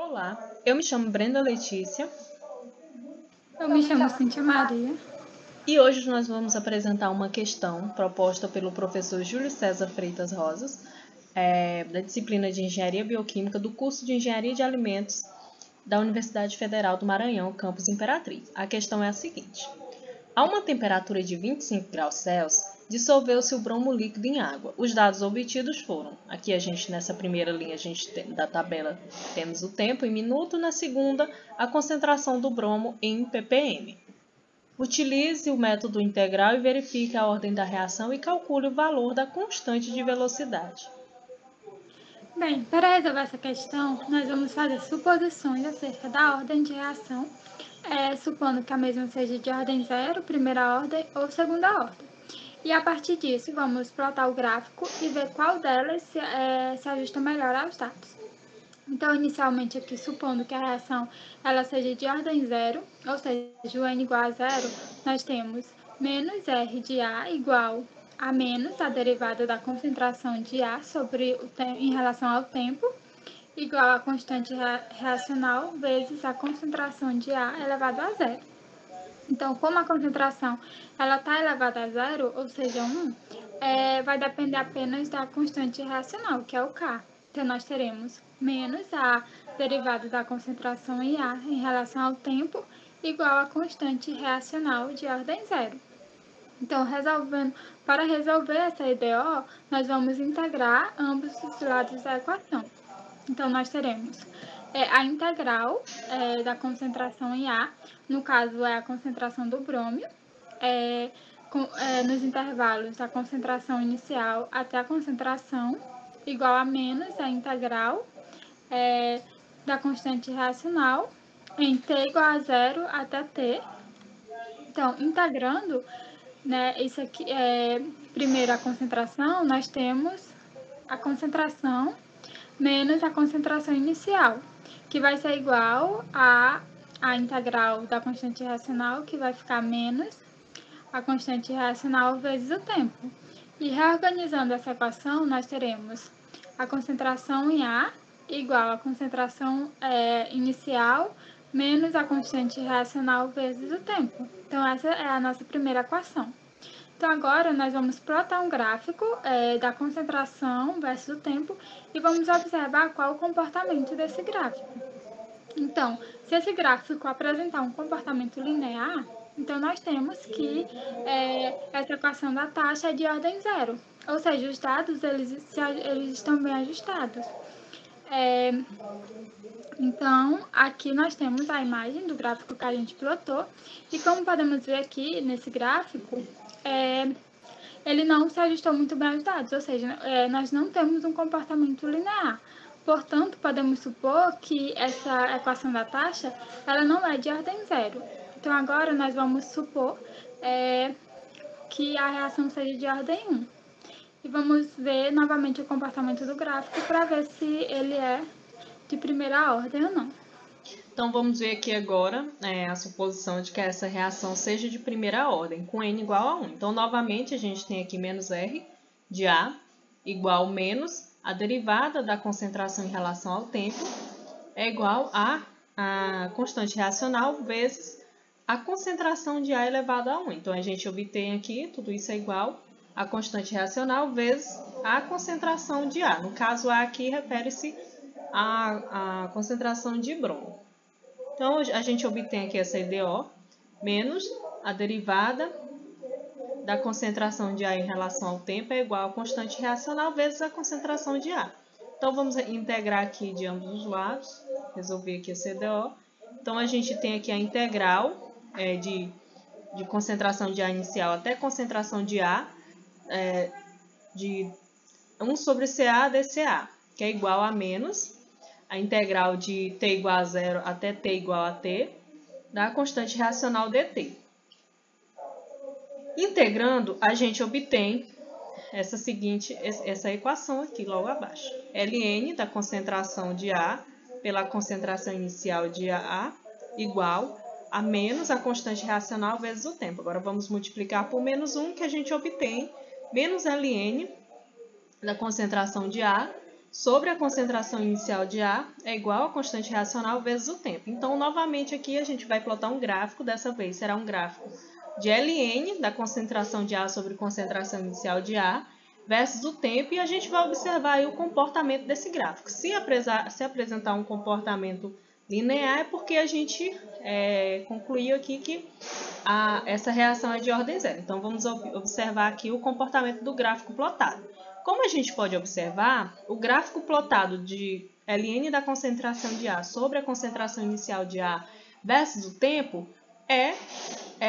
Olá, eu me chamo Brenda Letícia Eu me chamo Cíntia Maria. e hoje nós vamos apresentar uma questão proposta pelo professor Júlio César Freitas Rosas, da disciplina de Engenharia Bioquímica do curso de Engenharia de Alimentos da Universidade Federal do Maranhão, campus Imperatriz. A questão é a seguinte: a uma temperatura de 25 graus Celsius, dissolveu-se o bromo líquido em água. Os dados obtidos foram, aqui nessa primeira linha da tabela temos o tempo em minuto, na segunda a concentração do bromo em ppm. Utilize o método integral e verifique a ordem da reação e calcule o valor da constante de velocidade. Bem, para resolver essa questão, nós vamos fazer suposições acerca da ordem de reação, supondo que a mesma seja de ordem 0, primeira ordem ou segunda ordem. E a partir disso, vamos plotar o gráfico e ver qual delas se ajusta melhor aos dados. Então, inicialmente aqui, supondo que a reação ela seja de ordem 0, ou seja, o N igual a 0, nós temos menos R de A igual a menos a derivada da concentração de A em relação ao tempo, igual a constante reacional vezes a concentração de A elevado a 0. Então, como a concentração está elevada a 0, ou seja, 1, vai depender apenas da constante reacional, que é o K. Então, nós teremos menos a derivada da concentração em A em relação ao tempo, igual a constante reacional de ordem 0. Então, para resolver essa EDO, nós vamos integrar ambos os lados da equação. Então, nós teremos a integral da concentração em A, no caso é a concentração do brômio, nos intervalos da concentração inicial até a concentração, igual a menos a integral da constante reacional em T igual a 0 até T. Então, integrando, isso aqui primeiro a concentração, nós temos a concentração menos a concentração inicial, que vai ser igual a integral da constante reacional, que vai ficar menos a constante reacional vezes o tempo. E reorganizando essa equação, nós teremos a concentração em A igual a concentração inicial menos a constante reacional vezes o tempo. Então, essa é a nossa primeira equação. Então, agora nós vamos plotar um gráfico da concentração versus o tempo e vamos observar qual o comportamento desse gráfico. Então, se esse gráfico apresentar um comportamento linear, então nós temos que essa equação da taxa é de ordem 0, ou seja, os dados eles estão bem ajustados. Então, aqui nós temos a imagem do gráfico que a gente plotou, e como podemos ver aqui nesse gráfico, ele não se ajustou muito bem aos dados, ou seja, nós não temos um comportamento linear. Portanto, podemos supor que essa equação da taxa ela não é de ordem 0. Então, agora nós vamos supor que a reação seja de ordem 1. E vamos ver novamente o comportamento do gráfico para ver se ele é de primeira ordem ou não. Então, vamos ver aqui agora a suposição de que essa reação seja de primeira ordem, com N igual a 1. Então, novamente, a gente tem aqui menos R de A igual menos a derivada da concentração em relação ao tempo é igual a constante reacional vezes a concentração de A elevado a 1. Então, a gente obtém aqui, tudo isso é igual a constante reacional vezes a concentração de A. No caso, A aqui refere-se à concentração de bromo. Então, a gente obtém aqui essa EDO menos a derivada da concentração de A em relação ao tempo é igual a constante reacional vezes a concentração de A. Então, vamos integrar aqui de ambos os lados, resolver aqui essa EDO. Então, a gente tem aqui a integral de concentração de A inicial até concentração de A de 1 sobre CA dCA, que é igual a menos a integral de t igual a 0 até t igual a t da constante reacional dt. Integrando, a gente obtém essa equação aqui logo abaixo. Ln da concentração de A pela concentração inicial de A igual a menos a constante reacional vezes o tempo. Agora vamos multiplicar por menos 1, que a gente obtém menos Ln da concentração de A sobre a concentração inicial de A é igual à constante reacional vezes o tempo. Então, novamente aqui a gente vai plotar um gráfico, dessa vez será um gráfico de Ln, da concentração de A sobre concentração inicial de A, versus o tempo, e a gente vai observar aí o comportamento desse gráfico. Se apresentar um comportamento linear, é porque a gente concluiu aqui que essa reação é de ordem zero. Então, vamos observar aqui o comportamento do gráfico plotado. Como a gente pode observar, o gráfico plotado de Ln da concentração de A sobre a concentração inicial de A versus o tempo é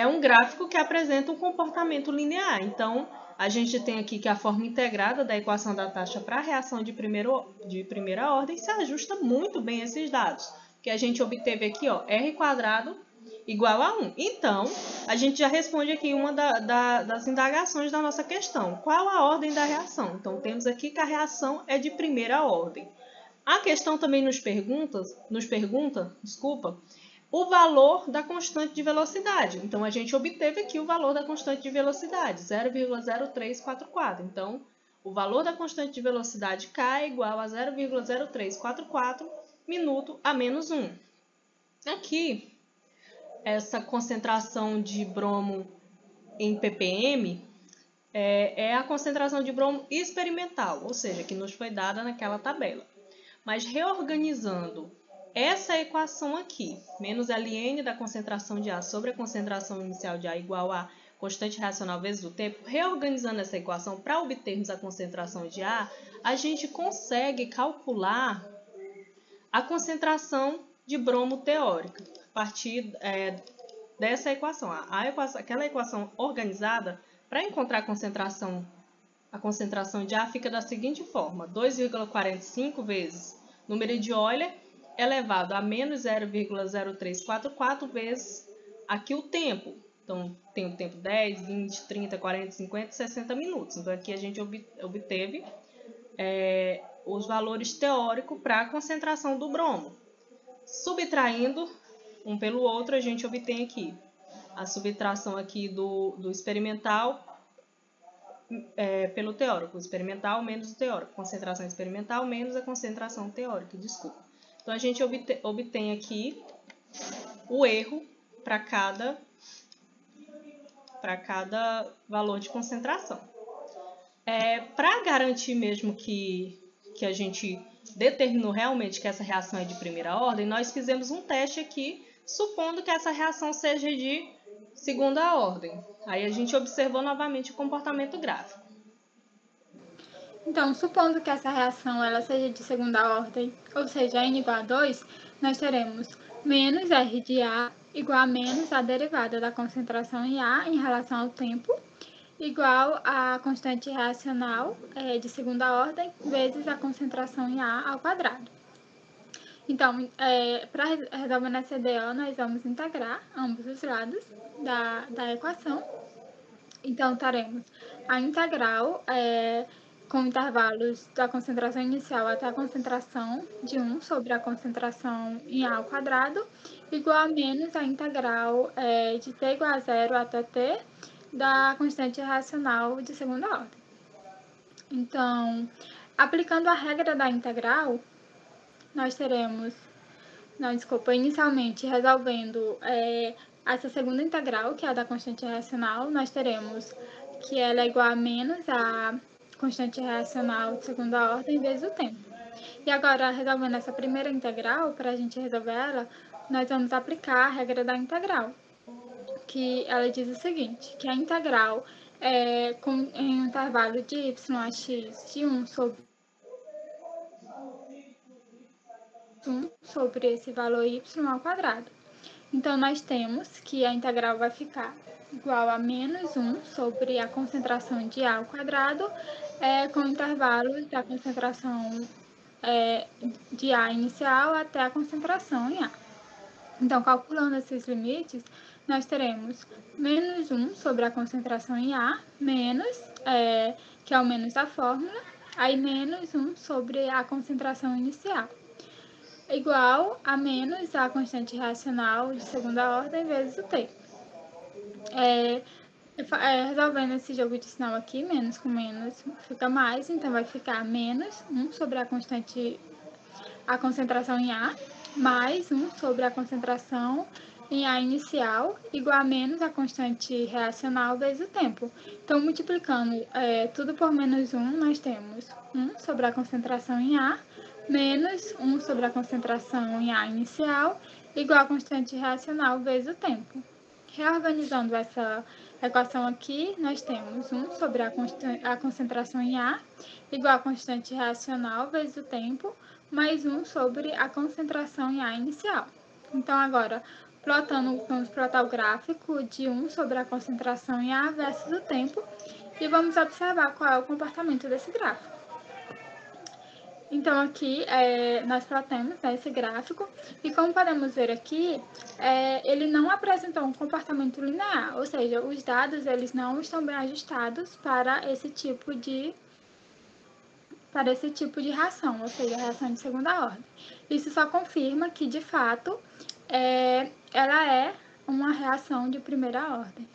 um gráfico que apresenta um comportamento linear. Então, a gente tem aqui que a forma integrada da equação da taxa para a reação de primeira ordem se ajusta muito bem a esses dados, que a gente obteve aqui, ó, R² igual a 1. Então, a gente já responde aqui uma das indagações da nossa questão. Qual a ordem da reação? Então, temos aqui que a reação é de primeira ordem. A questão também nos pergunta, o valor da constante de velocidade. Então, a gente obteve aqui o valor da constante de velocidade, 0,0344. Então, o valor da constante de velocidade K é igual a 0,0344 minuto a menos 1. Aqui, essa concentração de bromo em ppm é a concentração de bromo experimental, ou seja, que nos foi dada naquela tabela. Mas reorganizando essa equação aqui, menos Ln da concentração de A sobre a concentração inicial de A igual a constante reacional vezes o tempo, reorganizando essa equação para obtermos a concentração de A, a gente consegue calcular a concentração de bromo teórica a partir dessa equação. Aquela equação organizada, para encontrar a concentração de A fica da seguinte forma: 2,45 vezes número de Euler elevado a menos 0,0344 vezes aqui o tempo. Então, tem o tempo 10, 20, 30, 40, 50, 60 minutos. Então, aqui a gente obteve os valores teóricos para a concentração do bromo. Subtraindo um pelo outro, a gente obtém aqui a subtração aqui do experimental pelo teórico. O experimental menos o teórico. Concentração experimental menos a concentração teórica, desculpa. Então, a gente obtém aqui o erro para cada valor de concentração. Para garantir mesmo que a gente determinou realmente que essa reação é de primeira ordem, nós fizemos um teste aqui, supondo que essa reação seja de segunda ordem. Aí a gente observou novamente o comportamento gráfico. Então, supondo que essa reação ela seja de segunda ordem, ou seja, n igual a 2, nós teremos menos R de A igual a menos a derivada da concentração em A em relação ao tempo, igual a constante reacional de segunda ordem vezes a concentração em A ao quadrado. Então, para resolver nessa EDO, nós vamos integrar ambos os lados da equação. Então, teremos a integral com intervalos da concentração inicial até a concentração de 1 sobre a concentração em A ao quadrado, igual a menos a integral de t igual a 0 até t da constante reacional de segunda ordem. Então, aplicando a regra da integral, nós teremos, inicialmente resolvendo essa segunda integral, que é a da constante reacional, nós teremos que ela é igual a menos a constante reacional de segunda ordem vezes o tempo. E agora, resolvendo essa primeira integral, para a gente resolver ela, nós vamos aplicar a regra da integral, que ela diz o seguinte, que a integral em um intervalo de y a x de 1 sobre esse valor y ao quadrado. Então, nós temos que a integral vai ficar igual a menos 1 sobre a concentração de A ao quadrado, com intervalos da concentração de A inicial até a concentração em A. Então, calculando esses limites, nós teremos menos 1 sobre a concentração em A, menos, que é o menos da fórmula, aí menos 1 sobre a concentração inicial, igual a menos a constante reacional de segunda ordem vezes o t. Resolvendo esse jogo de sinal aqui, menos com menos fica mais, então vai ficar menos 1 sobre a concentração em A, mais 1 sobre a concentração em A inicial, igual a menos a constante reacional vezes o tempo. Então, multiplicando tudo por menos 1, nós temos 1 sobre a concentração em A, menos 1 sobre a concentração em A inicial, igual a constante reacional vezes o tempo. Reorganizando essa equação aqui, nós temos 1 sobre a concentração em A, igual a constante reacional vezes o tempo, mais 1 sobre a concentração em A inicial. Então, agora, vamos plotar o gráfico de 1 sobre a concentração em A versus o tempo, e vamos observar qual é o comportamento desse gráfico. Então, aqui nós plotamos esse gráfico, e como podemos ver aqui, ele não apresentou um comportamento linear, ou seja, os dados eles não estão bem ajustados para esse tipo de reação, ou seja, reação de segunda ordem. Isso só confirma que, de fato, ela é uma reação de primeira ordem.